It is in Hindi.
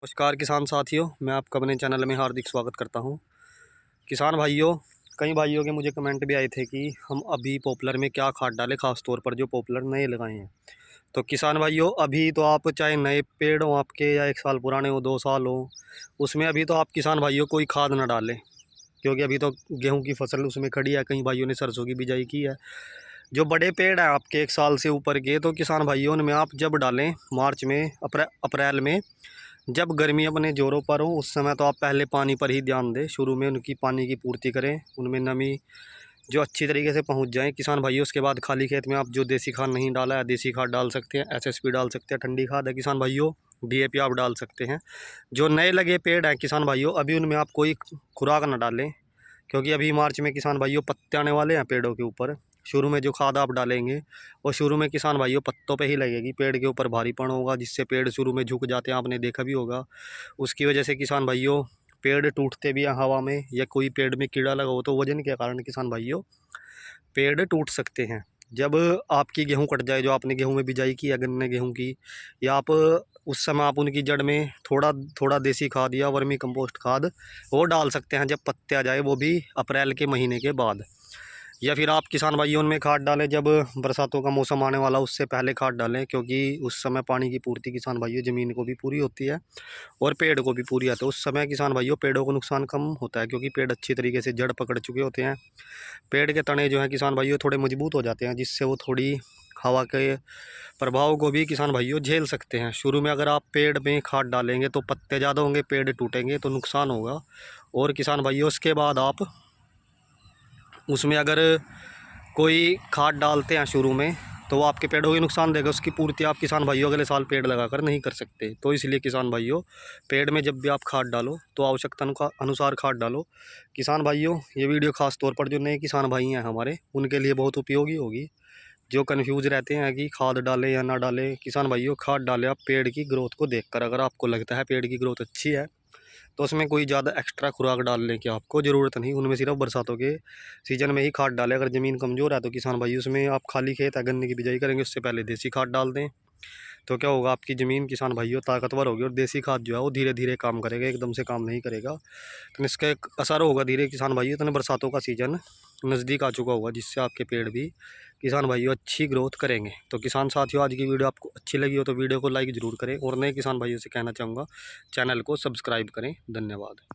नमस्कार किसान साथियों, मैं आपका अपने चैनल में हार्दिक स्वागत करता हूं। किसान भाइयों, कई भाइयों के मुझे कमेंट भी आए थे कि हम अभी पॉपुलर में क्या खाद डालें, ख़ास तौर पर जो पॉपुलर नए लगाए हैं। तो किसान भाइयों, अभी तो आप चाहे नए पेड़ हों आपके या 1 साल पुराने हो, 2 साल हो, उसमें अभी तो आप किसान भाइयों कोई खाद ना डालें, क्योंकि अभी तो गेहूँ की फसल उसमें खड़ी है। कई भाइयों ने सरसों की बिजाई की है। जो बड़े पेड़ हैं आपके 1 साल से ऊपर के, तो किसान भाइयों उनमें आप जब डालें मार्च में, अप्रैल में, जब गर्मी अपने जोरों पर हो, उस समय तो आप पहले पानी पर ही ध्यान दें। शुरू में उनकी पानी की पूर्ति करें, उनमें नमी जो अच्छी तरीके से पहुंच जाए किसान भाइयों। उसके बाद खाली खेत में आप जो देसी खाद नहीं डाला है, देसी खाद डाल सकते हैं, एसएसपी डाल सकते हैं, ठंडी खाद है किसान भाइयों, डीएपी आप डाल सकते हैं। जो नए लगे पेड़ हैं किसान भाइयों, अभी उनमें आप कोई खुराक ना डालें, क्योंकि अभी मार्च में किसान भाइयों पत्ते आने वाले हैं पेड़ों के ऊपर। शुरू में जो खाद आप डालेंगे वो शुरू में किसान भाइयों पत्तों पे ही लगेगी, पेड़ के ऊपर भारीपन होगा, जिससे पेड़ शुरू में झुक जाते हैं, आपने देखा भी होगा। उसकी वजह से किसान भाइयों पेड़ टूटते भी हैं हवा में, या कोई पेड़ में कीड़ा लगा हो तो वजन के कारण किसान भाइयों पेड़ टूट सकते हैं। जब आपकी गेहूँ कट जाए, जो आपने गेहूँ में बिजाई की है गन्ने गेहूँ की, या आप उस समय आप उनकी जड़ में थोड़ा थोड़ा देसी खाद या वर्मी कंपोस्ट खाद वो डाल सकते हैं जब पत्ते आ जाए, वो भी अप्रैल के महीने के बाद। या फिर आप किसान भाइयों उनमें खाद डालें जब बरसातों का मौसम आने वाला, उससे पहले खाद डालें, क्योंकि उस समय पानी की पूर्ति किसान भाइयों ज़मीन को भी पूरी होती है और पेड़ को भी पूरी आती है। उस समय किसान भाइयों पेड़ों को नुकसान कम होता है, क्योंकि पेड़ अच्छी तरीके से जड़ पकड़ चुके होते हैं। पेड़ के तने जो हैं किसान भाइयों थोड़े मजबूत हो जाते हैं, जिससे वो थोड़ी हवा के प्रभाव को भी किसान भाइयों झेल सकते हैं। शुरू में अगर आप पेड़ में खाद डालेंगे तो पत्ते ज़्यादा होंगे, पेड़ टूटेंगे तो नुकसान होगा। और किसान भाइयों उसके बाद आप उसमें अगर कोई खाद डालते हैं शुरू में, तो वो आपके पेड़ों को नुकसान देगा। उसकी पूर्ति आप किसान भाइयों अगले साल पेड़ लगाकर नहीं कर सकते। तो इसलिए किसान भाइयों पेड़ में जब भी आप खाद डालो तो आवश्यकता अनुसार खाद डालो। किसान भाइयों, ये वीडियो खास तौर पर जो नए किसान भाई हैं हमारे, उनके लिए बहुत उपयोगी होगी। जो कन्फ्यूज़ रहते हैं कि खाद डालें या ना डालें, किसान भाइयों खाद डालें आप पेड़ की ग्रोथ को देखकर। अगर आपको लगता है पेड़ की ग्रोथ अच्छी है तो उसमें कोई ज़्यादा एक्स्ट्रा खुराक डालने की आपको ज़रूरत नहीं। उनमें सिर्फ बरसातों के सीज़न में ही खाद डालें। अगर ज़मीन कमज़ोर है तो किसान भाई उसमें आप खाली खेत है गन्ने की बिजाई करेंगे, उससे पहले देसी खाद डाल दें। तो क्या होगा, आपकी ज़मीन किसान भाइयों ताकतवर होगी, और देसी खाद जो है वो धीरे धीरे काम करेगा, एकदम से काम नहीं करेगा। तो इसका एक असर होगा धीरे किसान भाइयों। तो बरसातों का सीज़न नज़दीक आ चुका होगा, जिससे आपके पेड़ भी किसान भाइयों अच्छी ग्रोथ करेंगे। तो किसान साथियों, आज की वीडियो आपको अच्छी लगी हो तो वीडियो को लाइक ज़रूर करें, और नए किसान भाइयों से कहना चाहूँगा चैनल को सब्सक्राइब करें। धन्यवाद।